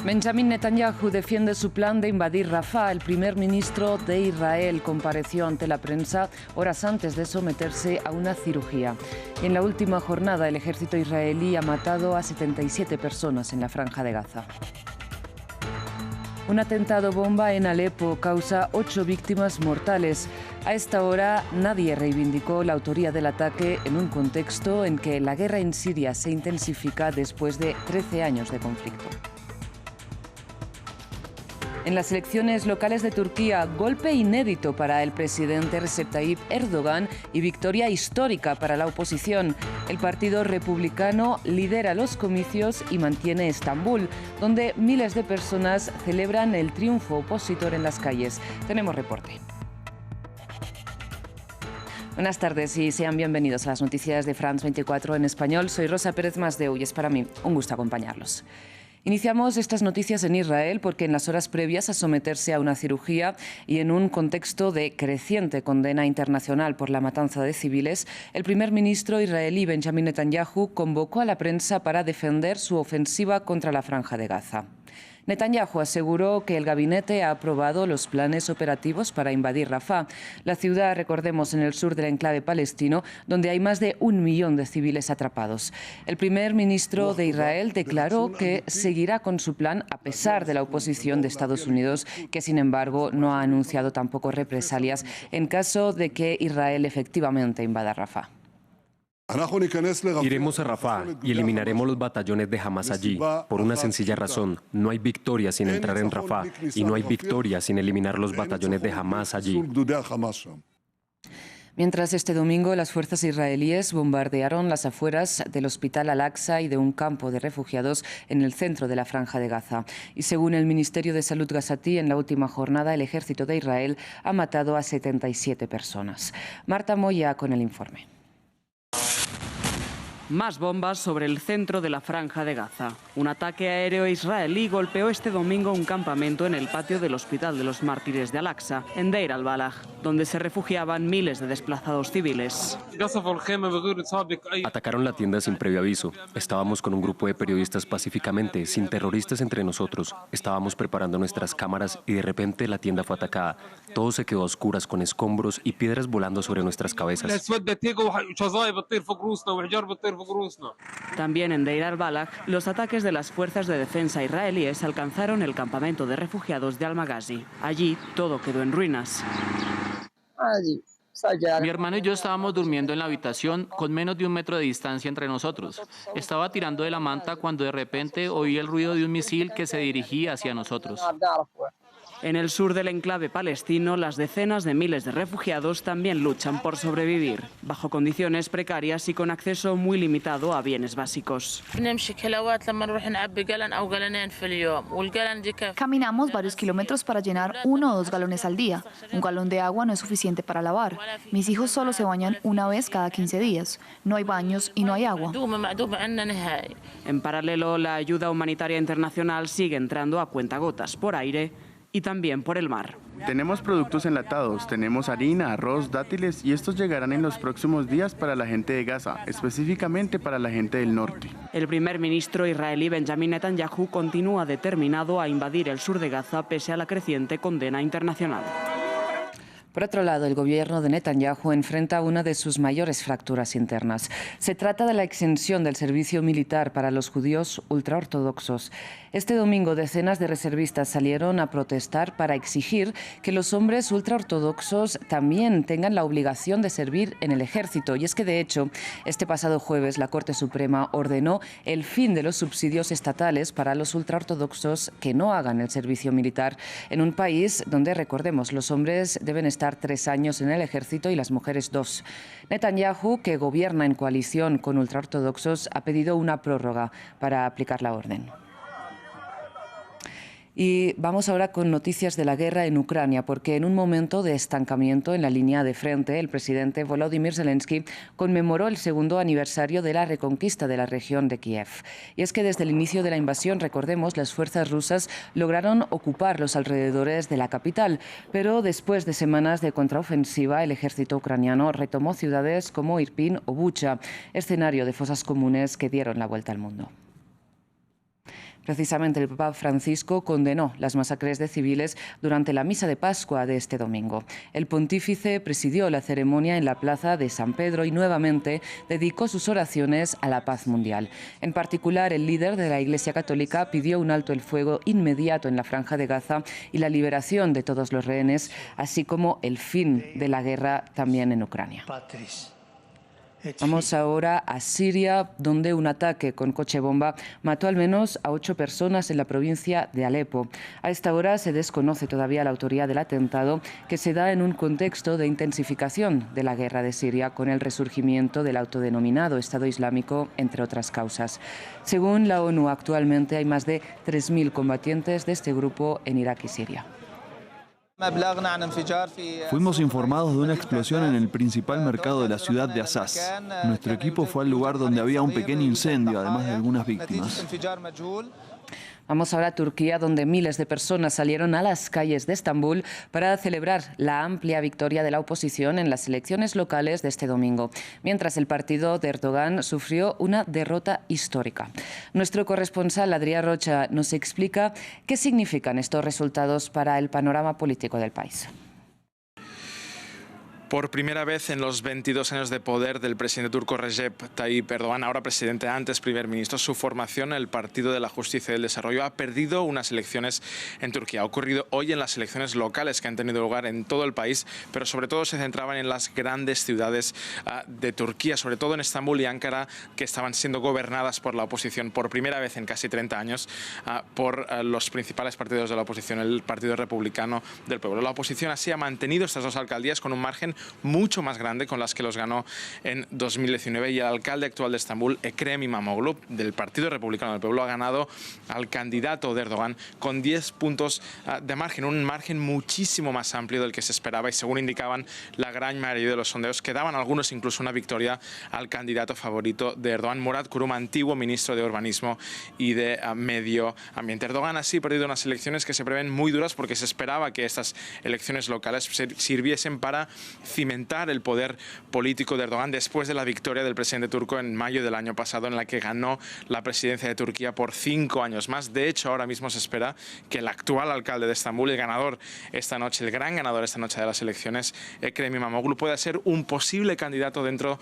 Benjamin Netanyahu defiende su plan de invadir Rafah. El primer ministro de Israel compareció ante la prensa horas antes de someterse a una cirugía. En la última jornada, el ejército israelí ha matado a 77 personas en la Franja de Gaza. Un atentado bomba en Alepo causa 8 víctimas mortales. A esta hora nadie reivindicó la autoría del ataque en un contexto en que la guerra en Siria se intensifica después de 13 años de conflicto. En las elecciones locales de Turquía, golpe inédito para el presidente Recep Tayyip Erdogan y victoria histórica para la oposición. El Partido Republicano lidera los comicios y mantiene Estambul, donde miles de personas celebran el triunfo opositor en las calles. Tenemos reporte. Buenas tardes y sean bienvenidos a las noticias de France 24 en español. Soy Rosa Pérez Masdeu y es para mí un gusto acompañarlos. Iniciamos estas noticias en Israel porque en las horas previas a someterse a una cirugía y en un contexto de creciente condena internacional por la matanza de civiles, el primer ministro israelí Benjamin Netanyahu convocó a la prensa para defender su ofensiva contra la Franja de Gaza. Netanyahu aseguró que el gabinete ha aprobado los planes operativos para invadir Rafah, la ciudad, recordemos, en el sur del enclave palestino, donde hay más de 1 millón de civiles atrapados. El primer ministro de Israel declaró que seguirá con su plan a pesar de la oposición de Estados Unidos, que sin embargo no ha anunciado tampoco represalias en caso de que Israel efectivamente invada Rafah. Iremos a Rafah y eliminaremos los batallones de Hamas allí, por una sencilla razón. No hay victoria sin entrar en Rafah y no hay victoria sin eliminar los batallones de Hamas allí. Mientras este domingo las fuerzas israelíes bombardearon las afueras del hospital Al-Aqsa y de un campo de refugiados en el centro de la Franja de Gaza. Y según el Ministerio de Salud gazatí, en la última jornada el ejército de Israel ha matado a 77 personas. Marta Moya con el informe. Más bombas sobre el centro de la Franja de Gaza. Un ataque aéreo israelí golpeó este domingo un campamento en el patio del Hospital de los Mártires de Al-Aqsa, en Deir al-Balah, donde se refugiaban miles de desplazados civiles. Atacaron la tienda sin previo aviso. Estábamos con un grupo de periodistas pacíficamente, sin terroristas entre nosotros. Estábamos preparando nuestras cámaras y de repente la tienda fue atacada. Todo se quedó a oscuras con escombros y piedras volando sobre nuestras cabezas. También en Deir al-Balah, los ataques de las fuerzas de defensa israelíes alcanzaron el campamento de refugiados de Al-Maghazi. Allí todo quedó en ruinas. Mi hermano y yo estábamos durmiendo en la habitación con menos de 1 metro de distancia entre nosotros. Estaba tirando de la manta cuando de repente oí el ruido de un misil que se dirigía hacia nosotros. En el sur del enclave palestino, las decenas de miles de refugiados también luchan por sobrevivir, bajo condiciones precarias y con acceso muy limitado a bienes básicos. Caminamos varios kilómetros para llenar 1 o 2 galones al día. Un galón de agua no es suficiente para lavar. Mis hijos solo se bañan una vez cada 15 días. No hay baños y no hay agua. En paralelo, la ayuda humanitaria internacional sigue entrando a cuentagotas por aire y también por el mar. Tenemos productos enlatados, tenemos harina, arroz, dátiles y estos llegarán en los próximos días para la gente de Gaza, específicamente para la gente del norte. El primer ministro israelí Benjamin Netanyahu continúa determinado a invadir el sur de Gaza pese a la creciente condena internacional. Por otro lado, el gobierno de Netanyahu enfrenta una de sus mayores fracturas internas. Se trata de la exención del servicio militar para los judíos ultraortodoxos. Este domingo, decenas de reservistas salieron a protestar para exigir que los hombres ultraortodoxos también tengan la obligación de servir en el ejército. Y es que, de hecho, este pasado jueves la Corte Suprema ordenó el fin de los subsidios estatales para los ultraortodoxos que no hagan el servicio militar en un país donde, recordemos, los hombres deben estar 3 años en el ejército y las mujeres 2. Netanyahu, que gobierna en coalición con ultraortodoxos, ha pedido una prórroga para aplicar la orden. Y vamos ahora con noticias de la guerra en Ucrania, porque en un momento de estancamiento en la línea de frente, el presidente Volodymyr Zelensky conmemoró el 2º aniversario de la reconquista de la región de Kiev. Y es que desde el inicio de la invasión, recordemos, las fuerzas rusas lograron ocupar los alrededores de la capital, pero después de semanas de contraofensiva, el ejército ucraniano retomó ciudades como Irpin o Bucha, escenario de fosas comunes que dieron la vuelta al mundo. Precisamente el Papa Francisco condenó las masacres de civiles durante la misa de Pascua de este domingo. El pontífice presidió la ceremonia en la plaza de San Pedro y nuevamente dedicó sus oraciones a la paz mundial. En particular, el líder de la Iglesia Católica pidió un alto el fuego inmediato en la Franja de Gaza y la liberación de todos los rehenes, así como el fin de la guerra también en Ucrania. Vamos ahora a Siria, donde un ataque con coche bomba mató al menos a 8 personas en la provincia de Alepo. A esta hora se desconoce todavía la autoría del atentado, que se da en un contexto de intensificación de la guerra de Siria con el resurgimiento del autodenominado Estado Islámico, entre otras causas. Según la ONU, actualmente hay más de 3.000 combatientes de este grupo en Irak y Siria. Fuimos informados de una explosión en el principal mercado de la ciudad de Assas. Nuestro equipo fue al lugar donde había un pequeño incendio, además de algunas víctimas. Vamos ahora a Turquía, donde miles de personas salieron a las calles de Estambul para celebrar la amplia victoria de la oposición en las elecciones locales de este domingo, mientras el partido de Erdogan sufrió una derrota histórica. Nuestro corresponsal Adrián Rocha nos explica qué significan estos resultados para el panorama político del país. Por primera vez en los 22 años de poder del presidente turco Recep Tayyip Erdogan, ahora presidente, antes primer ministro, su formación, el Partido de la Justicia y del Desarrollo, ha perdido unas elecciones en Turquía. Ha ocurrido hoy en las elecciones locales que han tenido lugar en todo el país, pero sobre todo se centraban en las grandes ciudades de Turquía, sobre todo en Estambul y Ankara, que estaban siendo gobernadas por la oposición por primera vez en casi 30 años por los principales partidos de la oposición, el Partido Republicano del Pueblo. La oposición así ha mantenido estas dos alcaldías con un margen mucho más grande con las que los ganó en 2019, y el alcalde actual de Estambul, Ekrem İmamoğlu, del Partido Republicano del Pueblo, ha ganado al candidato de Erdogan con 10 puntos de margen, un margen muchísimo más amplio del que se esperaba, y según indicaban la gran mayoría de los sondeos, que daban algunos incluso una victoria al candidato favorito de Erdogan, Murat Kurum, antiguo ministro de Urbanismo y de Medio Ambiente. Erdogan así ha perdido unas elecciones que se prevén muy duras, porque se esperaba que estas elecciones locales sirviesen para cimentar el poder político de Erdogan después de la victoria del presidente turco en mayo del año pasado, en la que ganó la presidencia de Turquía por 5 años más. De hecho, ahora mismo se espera que el actual alcalde de Estambul, el ganador esta noche, el gran ganador esta noche de las elecciones, Ekrem İmamoğlu, pueda ser un posible candidato dentro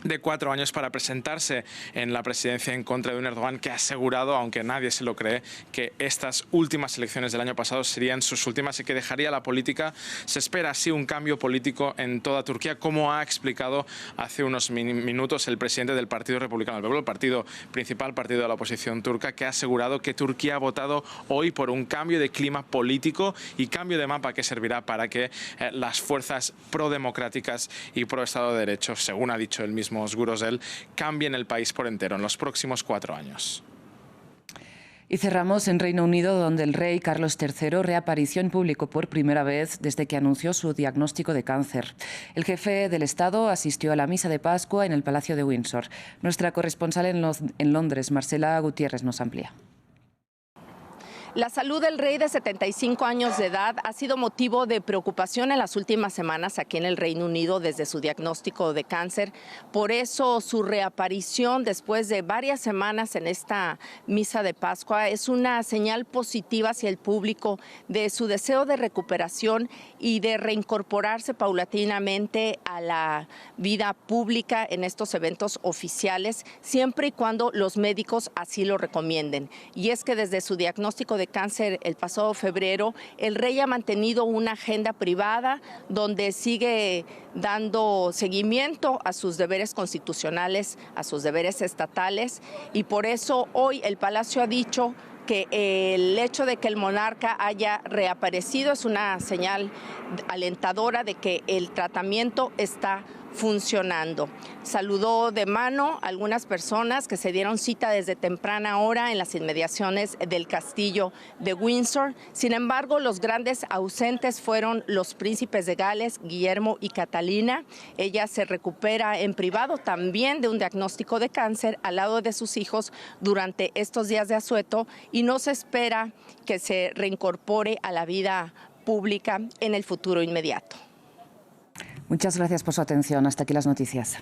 de 4 años para presentarse en la presidencia en contra de un Erdogan que ha asegurado, aunque nadie se lo cree, que estas últimas elecciones del año pasado serían sus últimas y que dejaría la política. Se espera así un cambio político en toda Turquía, como ha explicado hace unos minutos el presidente del Partido Republicano del Pueblo, el partido principal, partido de la oposición turca, que ha asegurado que Turquía ha votado hoy por un cambio de clima político y cambio de mapa que servirá para que las fuerzas prodemocráticas y pro Estado de Derecho, según ha dicho el mismo Gurosel, cambien el país por entero en los próximos 4 años. Y cerramos en Reino Unido, donde el rey Carlos III reapareció en público por primera vez desde que anunció su diagnóstico de cáncer. El jefe del Estado asistió a la misa de Pascua en el Palacio de Windsor. Nuestra corresponsal en Londres, Marcela Gutiérrez, nos amplía. La salud del rey de 75 años de edad ha sido motivo de preocupación en las últimas semanas aquí en el Reino Unido desde su diagnóstico de cáncer. Por eso su reaparición después de varias semanas en esta misa de Pascua es una señal positiva hacia el público de su deseo de recuperación y de reincorporarse paulatinamente a la vida pública en estos eventos oficiales, siempre y cuando los médicos así lo recomienden. Y es que desde su diagnóstico de cáncer el pasado febrero, el rey ha mantenido una agenda privada donde sigue dando seguimiento a sus deberes constitucionales, a sus deberes estatales, y por eso hoy el Palacio ha dicho que el hecho de que el monarca haya reaparecido es una señal alentadora de que el tratamiento está funcionando. Saludó de mano a algunas personas que se dieron cita desde temprana hora en las inmediaciones del castillo de Windsor. Sin embargo, los grandes ausentes fueron los príncipes de Gales, Guillermo y Catalina. Ella se recupera en privado también de un diagnóstico de cáncer al lado de sus hijos durante estos días de asueto, y no se espera que se reincorpore a la vida pública en el futuro inmediato. Muchas gracias por su atención. Hasta aquí las noticias.